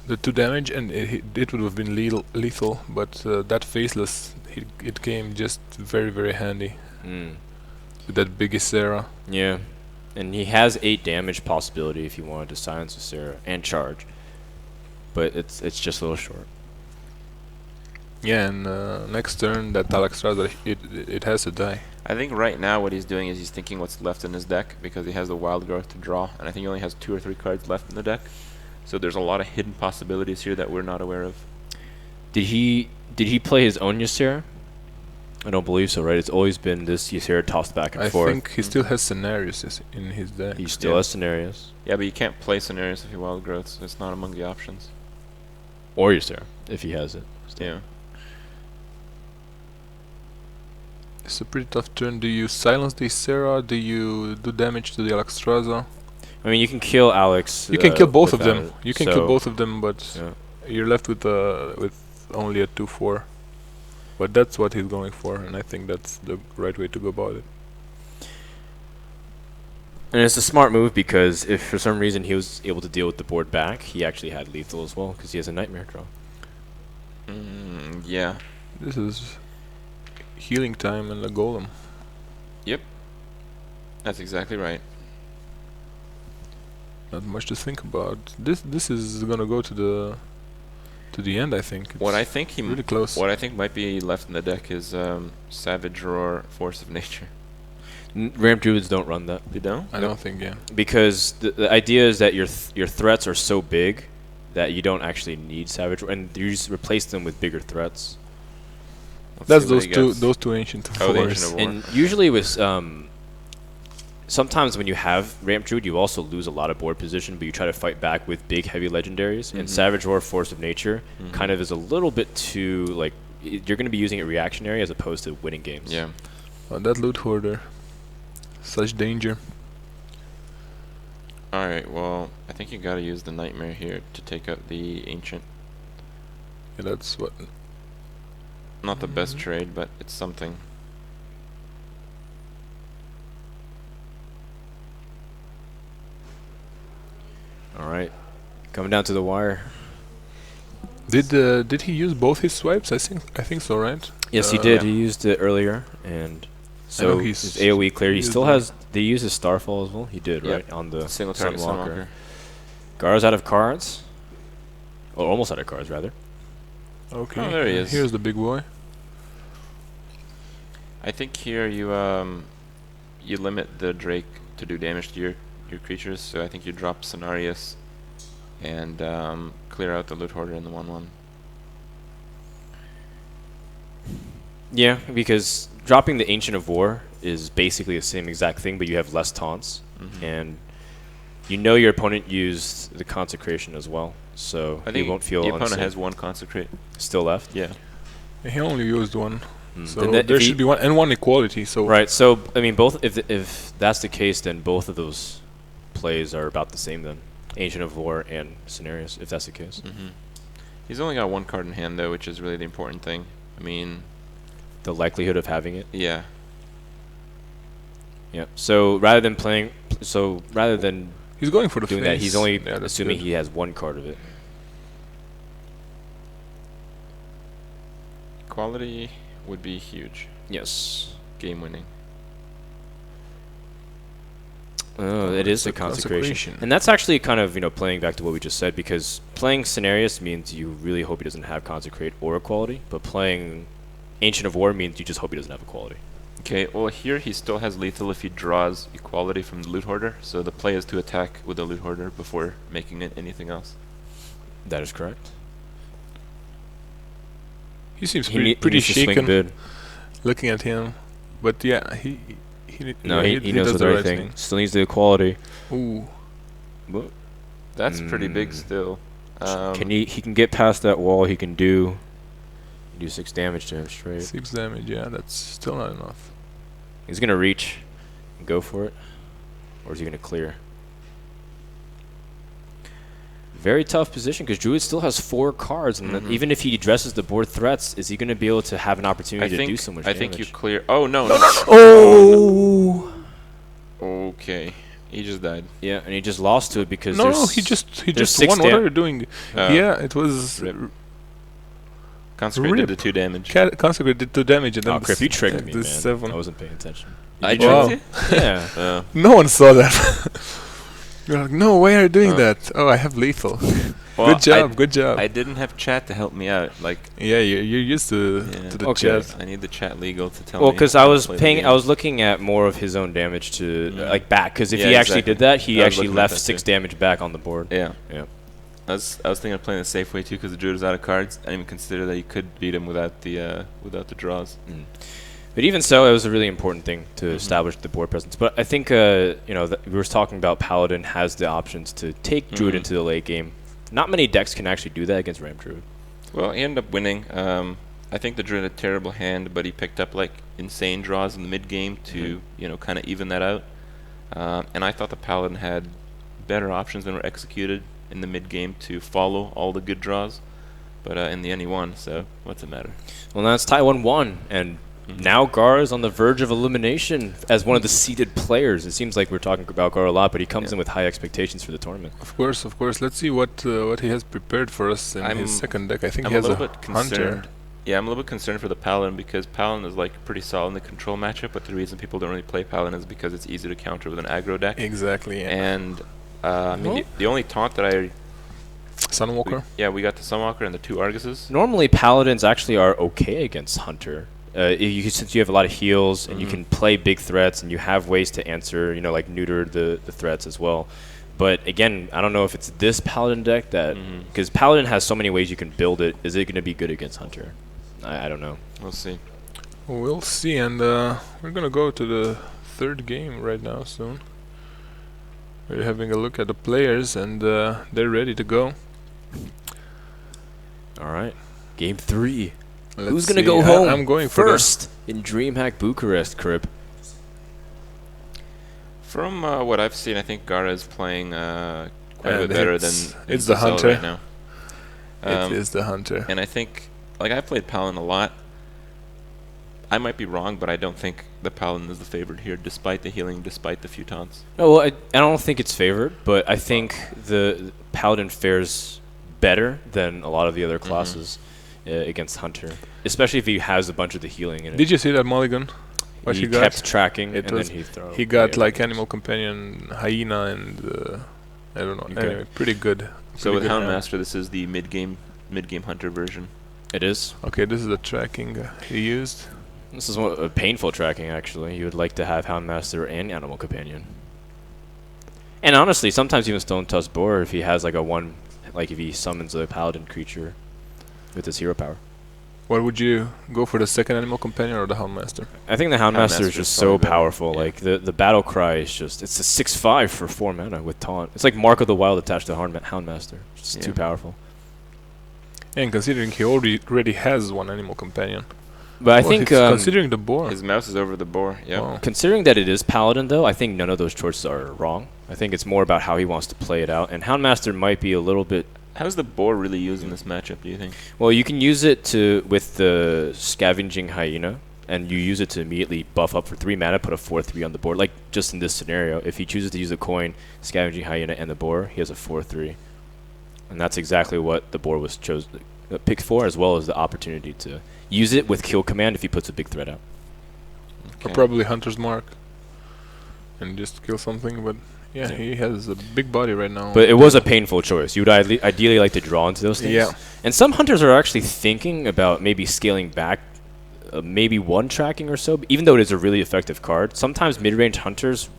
the 2 damage, and it would have been lethal. But that faceless, it came just very, very handy with that big Ysera. Yeah. And he has 8 damage possibility if you wanted to silence Ysera and charge, but it's just a little short. Yeah, and next turn that Alexstrasza, it has to die. I think right now what he's doing is he's thinking what's left in his deck, because he has the Wild Growth to draw, and I think he only has 2 or 3 cards left in the deck. So there's a lot of hidden possibilities here that we're not aware of. Did he play his own Ysera? I don't believe so, right? It's always been this Ysera tossed back and forth. I think he still has scenarios in his deck. He still has scenarios. Yeah, but you can't play scenarios if you Wild Growth, so it's not among the options. Or Ysera, if he has it. Still. Yeah. It's a pretty tough turn. Do you silence the Ysera? Do you do damage to the Alexstrasza? I mean, you can kill Alex. You can kill both of them. You can kill both of them, but you're left with only a 2/4. But that's what he's going for, and I think that's the right way to go about it. And it's a smart move, because if for some reason he was able to deal with the board back, he actually had lethal as well, because he has a Nightmare draw. Yeah. This is healing time and a golem. Yep. That's exactly right. Not much to think about. This is gonna go to the end, I think. What I think really close. What I think might be left in the deck is Savage Roar, Force of Nature. Ramp Druids don't run that. They don't? I don't think, yeah. Because the idea is that your threats are so big that you don't actually need Savage Roar, and you just replace them with bigger threats. That's those two ancient wars. And usually with sometimes when you have Ramp Druid, you also lose a lot of board position, but you try to fight back with big, heavy legendaries. And Savage Roar, Force of Nature, kind of is a little bit too, like, you're going to be using it reactionary as opposed to winning games. Yeah. Oh, that Loot Hoarder. Such danger. Alright, well, I think you gotta use the Nightmare here to take out the Ancient. Yeah, that's what... Not the best trade, but it's something. Alright. Coming down to the wire. Did he use both his swipes? I think so, right? Yes, he did. He used it earlier, and so his AOE clear. He still has. They use his Starfall as well. He did, right, on the single target Sunwalker. GAARA's out of cards. Or almost out of cards, rather. Okay. Oh, there he is. Here's the big boy. I think here you limit the Drake to do damage to your creatures. So I think you drop Cenarius and clear out the Loot Hoarder in the 1/1. Yeah, because dropping the Ancient of War is basically the same exact thing, but you have less taunts, and you know your opponent used the Consecration as well, so I think you won't feel the opponent unsafe. has one Consecrate Still left. Yeah. He only used one, so Then there should be one and one equality. So right. So I mean, both. If that's the case, then both of those plays are about the same. Then Ancient of War and Cenarius, if that's the case. He's only got one card in hand though, which is really the important thing. I mean, the likelihood of having it. Yeah. Yeah. So rather than he's going for the doing face. that, he's only Yeah, assuming good. he has one card of it. Quality would be huge. Yes. Game winning. Oh, it is a consecration. And that's actually kind of, playing back to what we just said, because playing Cenarius means you really hope he doesn't have Consecrate or Equality, but playing Ancient of War means you just hope he doesn't have Equality. Okay, well here he still has lethal if he draws Equality from the Loot Hoarder, so the play is to attack with the Loot Hoarder before making it anything else. That is correct. He seems He needs pretty to swing shaken bid. looking at him, but yeah, he knows does the right thing. Still needs the Equality. Ooh. That's pretty big still. He can get past that wall. He can do 6 damage to him straight. 6 damage, yeah, that's still not enough. He's gonna reach and go for it, or is he gonna clear? Very tough position, because Druid still has 4 cards, and even if he addresses the board threats, is he gonna be able to have an opportunity to do so much damage? I think you clear. Oh no! Oh. Okay, he just died. Yeah, and he just lost to it because No, he just six won. What are you doing? Yeah, it was. Consecrate did the 2 damage. Consecrate did 2 damage, and then Kripp, you tricked me, man. 7. I wasn't paying attention. I tricked you? Yeah. No one saw that. You're like, no, why are you doing that? Oh, I have lethal. Well, good job. I didn't have chat to help me out. Like, yeah, you're used to the chat. I need the chat legal to tell me. Well, because I was looking at more of his own damage to back. Because if he actually did that, he actually left 6 damage back on the board. Yeah. Yeah. I was thinking of playing the safe way too, because the Druid is out of cards. I didn't even consider that you could beat him without the draws. But even so, it was a really important thing to establish the board presence. But I think we were talking about Paladin has the options to take Druid into the late game. Not many decks can actually do that against Ram Druid. Well, he ended up winning. I think the Druid had a terrible hand, but he picked up like insane draws in the mid game to kind of even that out. And I thought the Paladin had better options than were executed in the mid game to follow all the good draws, but in the end he won. So what's the matter? Well, now it's tie 1-1, and now GAARA is on the verge of elimination as one of the seeded players. It seems like we're talking about GAARA a lot, but he comes in with high expectations for the tournament. Of course. Let's see what he has prepared for us in his second deck. I think he has a Hunter. Yeah, I'm a little bit concerned for the Paladin, because Paladin is like pretty solid in the control matchup, but the reason people don't really play Paladin is because it's easy to counter with an aggro deck. Exactly. Yeah. And I mean, the only taunt that Sunwalker? We got the Sunwalker and the 2 Arguses. Normally, Paladins actually are okay against Hunter. Since you have a lot of heals, and you can play big threats, and you have ways to answer, like neuter the threats as well. But again, I don't know if it's this Paladin deck that... Because Paladin has so many ways you can build it. Is it going to be good against Hunter? I don't know. We'll see. We'll see, and we're going to go to the 3rd game right now soon. We're having a look at the players, and they're ready to go. All right, game 3. Who's going to go home? I'm going first in DreamHack Bucharest, Kripp. From what I've seen, I think GAARA is playing quite a bit better than it's the ZAZZEL Hunter right now. It is the Hunter, and I think I've played Paladin a lot. I might be wrong, but I don't think the Paladin is the favorite here, despite the healing, despite the few taunts. No, well, I don't think it's favored, but I think Paladin fares better than a lot of the other classes against Hunter, especially if he has a bunch of the healing in it. Did you see that mulligan? What he kept tracking, and then he threw. He got like Animal Companion, Hyena, and I don't know. Okay. Anyway, pretty good. So with Houndmaster, this is the mid-game Hunter version. It is. Okay, this is the tracking he used. This is a painful tracking, actually. You would like to have Houndmaster and Animal Companion. And honestly, sometimes even Stone Tusk Boar, if he has like if he summons a Paladin creature with his hero power. What would you go for, the second Animal Companion or the Houndmaster? I think the Houndmaster is just so powerful. Yeah. Like the battle cry is just, it's a 6/5 for 4 mana with taunt. It's like Mark of the Wild attached to Houndmaster. It's just too powerful. And considering he already has one Animal Companion. But I think considering the boar, his mouse is over the boar. Yeah. Wow. Considering that it is Paladin, though, I think none of those choices are wrong. I think it's more about how he wants to play it out. And Houndmaster might be a little bit. How's the boar really used in this matchup, do you think? Well, you can use it with the Scavenging Hyena, and you use it to immediately buff up for 3 mana, put a 4/3 on the board. Like, just in this scenario, if he chooses to use a coin, Scavenging Hyena, and the boar, he has a 4/3. And that's exactly what the boar was picked for, as well as the opportunity to use it with Kill Command if he puts a big threat out. Okay. Or probably Hunter's Mark. And just kill something, but... Yeah, he has a big body right now. But it was a painful choice. You would ideally like to draw into those things. Yeah. And some hunters are actually thinking about maybe scaling back maybe 1 tracking or so, even though it is a really effective card. Sometimes mid-range hunters,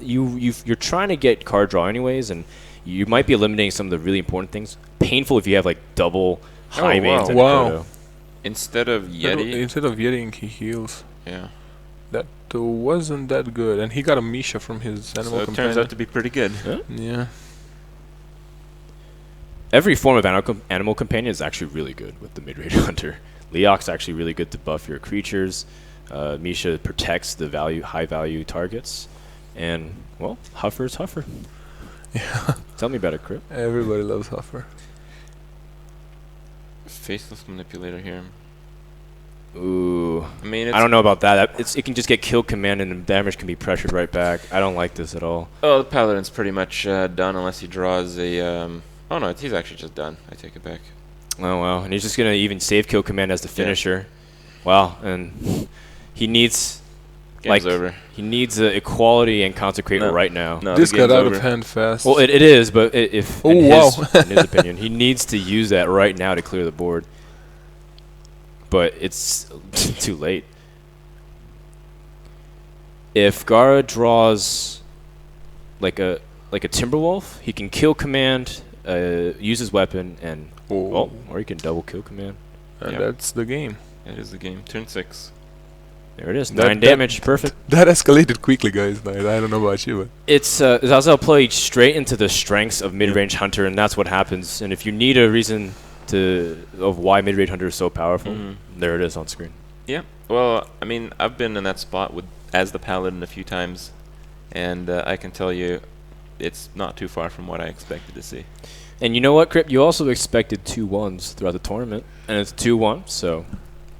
you're trying to get card draw anyways, and you might be eliminating some of the really important things. Painful if you have like double high mains. Wow. Instead of Yeti. Instead of Yetiing, he heals. Yeah. That wasn't that good, and he got a Misha from his Animal Companion. So it turns out to be pretty good. Yeah. Every form of Animal Companion is actually really good with the mid-range hunter. Leok's actually really good to buff your creatures. Misha protects the high-value targets. And, well, Huffer's Huffer. Yeah. Tell me about it, Kripp. Everybody loves Huffer. Faceless Manipulator here. Ooh. I mean, I don't know about that. It can just get Kill Command and the damage can be pressured right back. I don't like this at all. Oh, the Paladin's pretty much done unless he draws a... oh, no, he's actually just done. I take it back. Oh, wow. And he's just going to even save Kill Command as the finisher. Yeah. Wow. And he needs... Game's over. He needs equality and Consecrate right now. No, this got out of hand fast. Well, it is, but in his opinion, he needs to use that right now to clear the board. But it's too late. If GAARA draws like a Timberwolf, he can Kill Command, use his weapon, and or he can double Kill Command. And that's the game. That is the game. Turn 6. There it is. 9 damage. Perfect. That escalated quickly, guys. I don't know about you, but it's ZAZZEL played straight into the strengths of mid-range hunter, and that's what happens. And if you need a reason of why mid-range hunter is so powerful, there it is on screen. Yeah. Well, I mean, I've been in that spot as the Paladin a few times, and I can tell you, it's not too far from what I expected to see. And you know what, Kripp? You also expected 2-1s throughout the tournament, and it's 2-1. So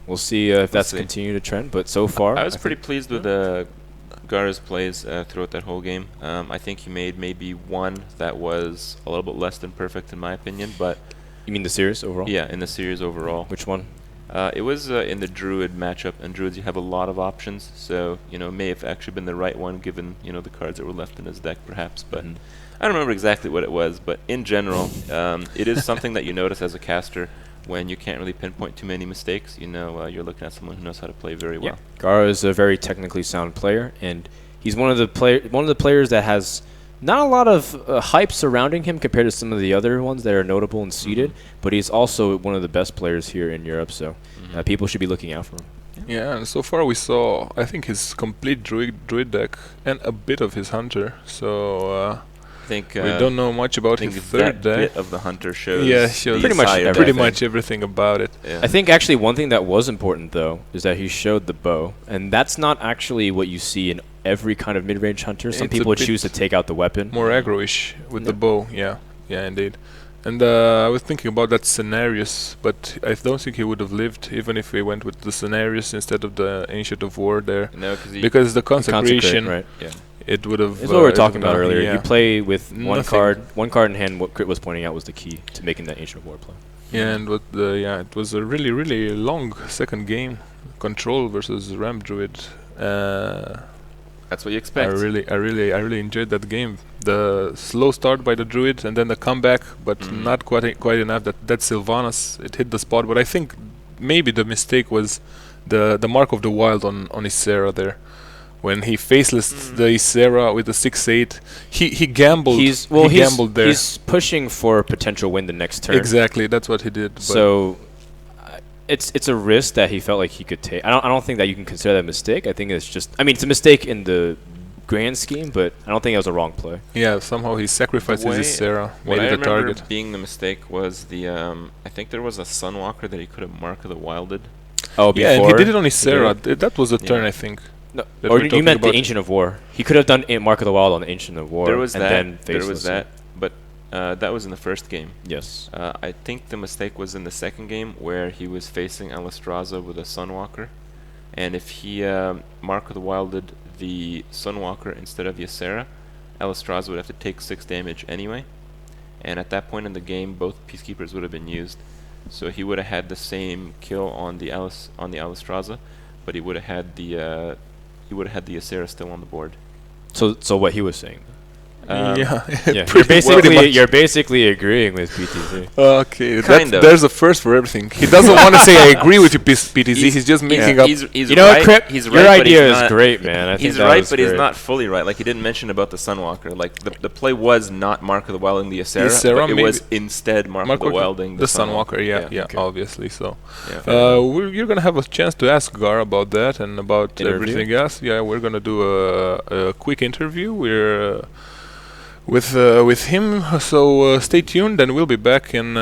we'll see if that's continued a trend. But so far, I was pretty pleased with GAARA's plays throughout that whole game. I think he made maybe one that was a little bit less than perfect in my opinion, but. You mean the series overall? Yeah, in the series overall. Which one? It was in the Druid matchup, and Druids you have a lot of options, so it may have actually been the right one given the cards that were left in his deck, perhaps. But I don't remember exactly what it was. But in general, it is something that you notice as a caster when you can't really pinpoint too many mistakes. You're looking at someone who knows how to play very well. Yeah. GAARA is a very technically sound player, and he's one of the players that has not a lot of hype surrounding him compared to some of the other ones that are notable and seeded, but he's also one of the best players here in Europe, so people should be looking out for him. Yeah, and so far we saw, I think, his complete druid deck and a bit of his hunter, so I think we don't know much about his third deck. Bit of the hunter shows pretty much everything about it. Yeah. I think actually one thing that was important, though, is that he showed the bow, and that's not actually what you see in every kind of mid-range hunter. Some people would choose to take out the weapon. More aggro-ish with the bow, yeah, indeed. And I was thinking about that Scenarius, but I don't think he would have lived even if we went with the Scenarius instead of the Ancient of War there. No, because the consecration, right? it would have. That's what we were talking about earlier. Yeah. You play with Nothing. one card in hand. What Crit was pointing out was the key to making that Ancient of War play. Yeah, and it was a really, really long second game. Control versus Ramp Druid. That's what you expect. I really enjoyed that game. The slow start by the Druid and then the comeback, but not quite enough. That Sylvanas, it hit the spot. But I think maybe the mistake was the Mark of the Wild on Ysera there. When he faceless the Ysera with the 6/8, he gambled. Gambled there. He's pushing for a potential win the next turn. Exactly, that's what he did. So it's a risk that he felt like he could take. I don't think that you can consider that a mistake. I think it's just. I mean, it's a mistake in the grand scheme, but I don't think it was a wrong play. Yeah, somehow he sacrificed his Ysera, made it a target. What I remember being the mistake was the. I think there was a Sunwalker that he could have Mark of the Wilded. Oh, before? Yeah, and he did it on Ysera. That was a turn, I think. No, or you meant the Ancient of War. He could have done Mark of the Wild on the Ancient of War. There was and that. Then there was that. But that was in the first game. Yes. I think the mistake was in the second game where he was facing Alistraza with a Sunwalker. And if he Mark of the Wilded the Sunwalker instead of Ysera, Alistraza would have to take 6 damage anyway. And at that point in the game, both Peacekeepers would have been used. So he would have had the same kill on the Alistraza, but he would have had the Ysera still on the board. So what he was saying. You're basically agreeing with PTZ. Okay, there's a first for everything. He doesn't want to say I agree with you, PTZ. He's just making up. You know what, Kripp? Your idea is great, man. He's right, but he's not fully right. Like he didn't mention about the Sunwalker. Like the play was not Mark of the Wilding the Ysera, but it was instead Mark of the Wilding the Sunwalker. Yeah, obviously. So you're gonna have a chance to ask GAARA about that and about everything else. Yeah, we're gonna do a quick interview. We're with him, so stay tuned, and we'll be back in